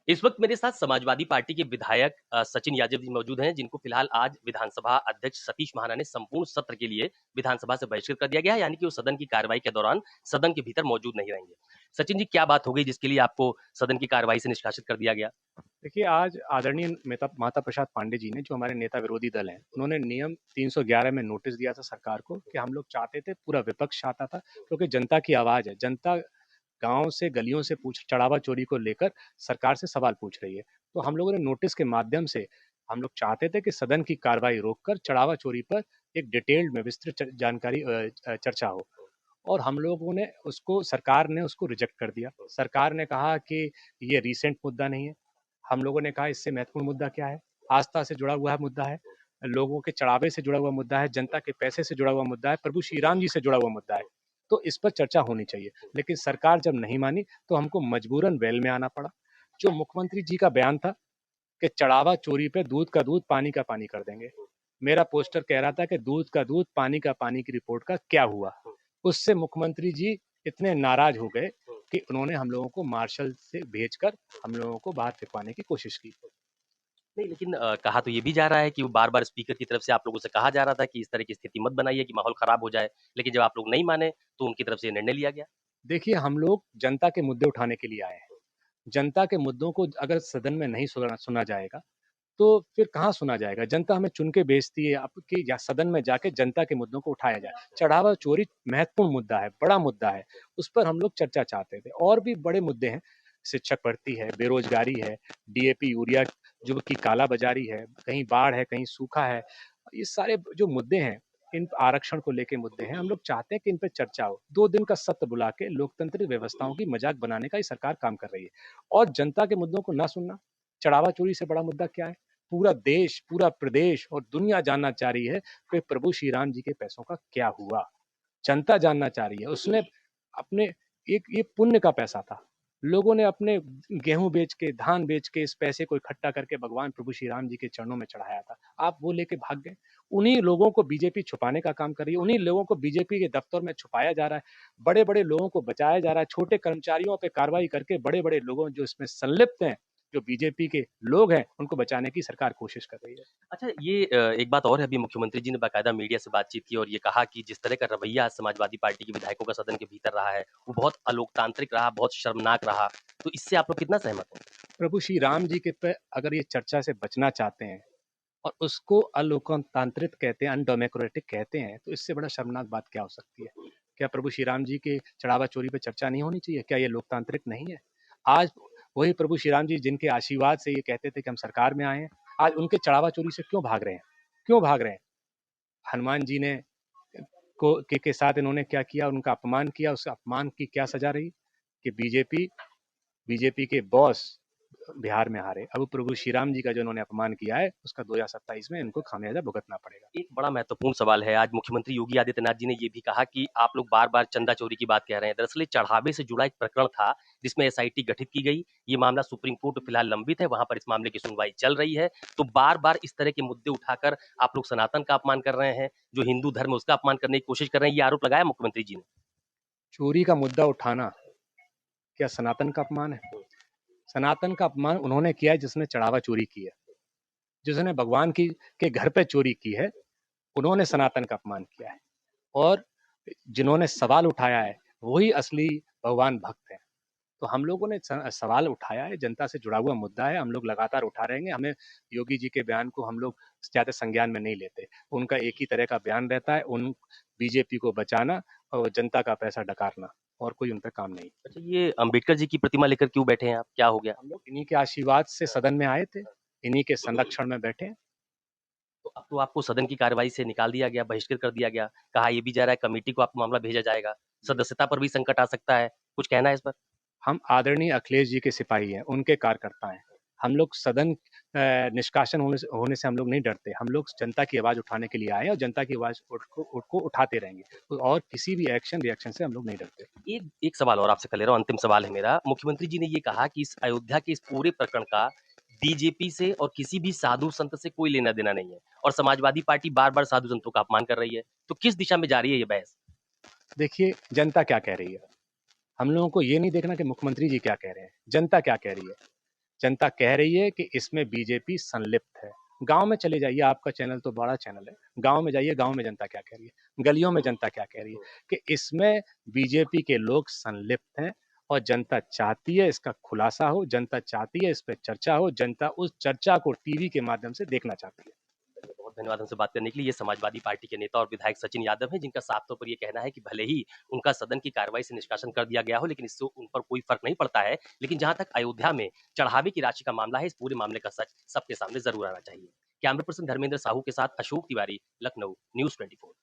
इस वक्त मेरे साथ समाजवादी पार्टी के विधायक सचिन यादव जी मौजूद हैं, जिनको फिलहाल आज विधानसभा अध्यक्ष सतीश महाना ने संपूर्ण सत्र के लिए विधानसभा से बहिष्कृत कर दिया गया है, यानी कि वो सदन की कार्रवाई के दौरान सदन के भीतर मौजूद नहीं रहेंगे। सचिन जी, क्या बात हो गई जिसके लिए आपको सदन की कार्रवाई से निष्कासित कर दिया गया? देखिए, आज आदरणीय नेता माता प्रसाद पांडे जी ने, जो हमारे नेता विरोधी दल हैं, उन्होंने नियम 311 में नोटिस दिया था सरकार को कि हम लोग चाहते थे, पूरा विपक्ष चाहता था, क्योंकि जनता की आवाज़ है। जनता गाँव से, गलियों से पूछ चढ़ावा चोरी को लेकर सरकार से सवाल पूछ रही है। तो हम लोगों ने नोटिस के माध्यम से हम लोग चाहते थे कि सदन की कार्रवाई रोककर चढ़ावा चोरी पर एक डिटेल्ड में विस्तृत जानकारी चर्चा हो। और हम लोगों ने उसको सरकार ने उसको रिजेक्ट कर दिया। सरकार ने कहा कि ये रीसेंट मुद्दा नहीं है। हम लोगों ने कहा इससे महत्वपूर्ण मुद्दा क्या है? आस्था से जुड़ा हुआ मुद्दा है, लोगों के चढ़ावे से जुड़ा हुआ मुद्दा है, जनता के पैसे से जुड़ा हुआ मुद्दा है, प्रभु श्री राम जी से जुड़ा हुआ मुद्दा है। तो इस पर चर्चा होनी चाहिए। लेकिन सरकार जब नहीं मानी तो हमको मजबूरन वेल में आना पड़ा। जो मुख्यमंत्री जी का बयान था कि चढ़ावा चोरी पे दूध का दूध पानी का पानी कर देंगे, मेरा पोस्टर कह रहा था कि दूध का दूध पानी का पानी की रिपोर्ट का क्या हुआ। उससे मुख्यमंत्री जी इतने नाराज हो गए कि उन्होंने हम लोगों को मार्शल से भेजकर हम लोगों को बाहर फिरवाने की कोशिश की। नहीं, लेकिन कहा तो ये भी जा रहा है कि वो बार बार स्पीकर की तरफ से आप लोगों से कहा जा रहा था कि इस तरह की स्थिति मत बनाइए कि माहौल खराब हो जाए, लेकिन जब आप लोग नहीं माने तो उनकी तरफ से ये निर्णय लिया गया। देखिए, हम लोग जनता के मुद्दे उठाने के लिए आए हैं। जनता के मुद्दों को अगर सदन में नहीं सुना जाएगा तो फिर कहाँ सुना जाएगा? जनता हमें चुन के भेजती है अब कि या सदन में जाके जनता के मुद्दों को उठाया जाए। चढ़ावा चोरी महत्वपूर्ण मुद्दा है, बड़ा मुद्दा है, उस पर हम लोग चर्चा चाहते थे। और भी बड़े मुद्दे हैं, शिक्षक भर्ती है, बेरोजगारी है, डीएपी यूरिया जो की कालाबाजारी है, कहीं बाढ़ है, कहीं सूखा है। ये सारे जो मुद्दे हैं, इन आरक्षण को लेके मुद्दे हैं, हम लोग चाहते हैं कि इन पे चर्चा हो। 2 दिन का सत्र बुला के लोकतांत्रिक व्यवस्थाओं की मजाक बनाने का ये सरकार काम कर रही है। और जनता के मुद्दों को ना सुनना, चढ़ावा चोरी से बड़ा मुद्दा क्या है? पूरा देश, पूरा प्रदेश और दुनिया जानना चाह रही है कि प्रभु श्री राम जी के पैसों का क्या हुआ। जनता जानना चाह रही है। उसने अपने एक ये पुण्य का पैसा था। लोगों ने अपने गेहूं बेच के, धान बेच के इस पैसे को इकट्ठा करके भगवान प्रभु श्री राम जी के चरणों में चढ़ाया था। आप वो लेके भाग गए। उन्हीं लोगों को बीजेपी छुपाने का काम कर रही है। उन्हीं लोगों को बीजेपी के दफ्तर में छुपाया जा रहा है। बड़े-बड़े लोगों को बचाया जा रहा है। छोटे कर्मचारियों पे कार्रवाई करके बड़े-बड़े लोगों जो इसमें संलिप्त हैं, जो बीजेपी के लोग हैं, उनको बचाने की सरकार कोशिश कर रही है। अच्छा, ये एक बात और है, अभी मुख्यमंत्री जी ने बाकायदा मीडिया से बातचीत की और ये कहा कि जिस तरह का रवैया आज समाजवादी पार्टी के विधायकों का सदन के भीतर रहा है, वो बहुत अलोकतांत्रिक रहा, बहुत शर्मनाक रहा। तो इससे आप लोग कितना सहमत हैं? प्रभु श्री राम जी के पे अगर ये चर्चा से बचना चाहते हैं और उसको अलोकतांत्रिक कहते हैं, अनडेमोक्रेटिक कहते हैं, तो इससे बड़ा शर्मनाक बात क्या हो सकती है? क्या प्रभु श्री राम जी के चढ़ावा चोरी पे चर्चा नहीं होनी चाहिए? क्या ये लोकतांत्रिक नहीं है? आज वही प्रभु श्री राम जी जिनके आशीर्वाद से ये कहते थे कि हम सरकार में आए हैं, आज उनके चढ़ावा चोरी से क्यों भाग रहे हैं? क्यों भाग रहे हैं? हनुमान जी ने के साथ इन्होंने क्या किया? उनका अपमान किया। उस अपमान की क्या सजा रही? कि बीजेपी के बॉस बिहार में हारे। अब प्रभु श्री राम जी का जो इन्होंने अपमान किया है, उसका 2027 में इनको खामियाजा भुगतना पड़ेगा। एक बड़ा महत्वपूर्ण सवाल है। आज मुख्यमंत्री योगी आदित्यनाथ जी ने ये भी कहा कि आप लोग बार-बार चंदा चोरी की बात कह रहे हैं। दरअसल ये चढ़ावे से जुड़ा एक प्रकरण था, जिसमें एसआईटी गठित की गई। ये मामला सुप्रीम कोर्ट में फिलहाल लंबित है, वहाँ पर इस मामले की सुनवाई चल रही है। तो बार-बार इस तरह के मुद्दे उठाकर आप लोग सनातन का अपमान कर रहे हैं, जो हिंदू धर्म है उसका अपमान करने की कोशिश कर रहे हैं, ये आरोप लगाया मुख्यमंत्री जी ने। चोरी का मुद्दा उठाना क्या सनातन का अपमान है? सनातन का अपमान उन्होंने किया है जिसने चढ़ावा चोरी की है, जिसने भगवान की के घर पे चोरी की है, उन्होंने सनातन का अपमान किया है। और जिन्होंने सवाल उठाया है, वही असली भगवान भक्त हैं। तो हम लोगों ने सवाल उठाया है, जनता से जुड़ा हुआ मुद्दा है, हम लोग लगातार उठा रहेंगे। हमें योगी जी के बयान को हम लोग ज़्यादा संज्ञान में नहीं लेते। उनका एक ही तरह का बयान रहता है, उन बीजेपी को बचाना और जनता का पैसा डकारना, और कोई उन पे काम नहीं। अच्छा, ये अंबेडकर जी की प्रतिमा लेकर क्यों बैठे हैं आप? क्या हो गया? हम लोग इन्हीं के आशीर्वाद से सदन में आए थे, इन्हीं के संरक्षण में बैठे हैं। तो अब तो आपको सदन की कार्रवाई से निकाल दिया गया, बहिष्कृत कर दिया गया। कहा ये भी जा रहा है कमेटी को आपका मामला भेजा जाएगा। सदस्यता पर भी संकट आ सकता है। कुछ कहना है इस पर? हम आदरणीय अखिलेश जी के सिपाही हैं, उनके कार्यकर्ता हैं। हम लोग सदन निष्कासन होने से हम लोग नहीं डरते। हम लोग जनता की आवाज़ उठाने के लिए आए हैं और जनता की आवाज़ को उठाते रहेंगे। और किसी भी एक्शन रिएक्शन से हम लोग नहीं डरते। एक एक सवाल और आपसे कर ले रहा हूँ, अंतिम सवाल है मेरा। मुख्यमंत्री जी ने ये कहा कि इस अयोध्या के इस पूरे प्रकरण का बीजेपी से और किसी भी साधु संत से कोई लेना-देना नहीं है और समाजवादी पार्टी बार-बार साधु संतों का अपमान कर रही है। तो किस दिशा में जा रही है ये बहस? देखिए, जनता क्या कह रही है। हम लोगों को ये नहीं देखना कि मुख्यमंत्री जी क्या कह रहे हैं, जनता क्या कह रही है। जनता कह रही है कि इसमें बीजेपी संलिप्त है। गांव में चले जाइए, आपका चैनल तो बड़ा चैनल है, गांव में जाइए, गांव में जनता क्या कह रही है, गलियों में जनता क्या कह रही है कि इसमें बीजेपी के लोग संलिप्त हैं और जनता चाहती है इसका खुलासा हो, जनता चाहती है इस पर चर्चा हो, जनता उस चर्चा को टीवी के माध्यम से देखना चाहती है। बहुत धन्यवाद हमसे बात करने के लिए। ये समाजवादी पार्टी के नेता और विधायक सचिन यादव हैं, जिनका साफ तौर पर ये कहना है कि भले ही उनका सदन की कार्रवाई से निष्कासन कर दिया गया हो, लेकिन इससे उन पर कोई फर्क नहीं पड़ता है। लेकिन जहां तक अयोध्या में चढ़ावे की राशि का मामला है, इस पूरे मामले का सच सबके सामने जरूर आना चाहिए। कैमरा पर्सन धर्मेंद्र साहू के साथ अशोक तिवारी, लखनऊ, न्यूज 24।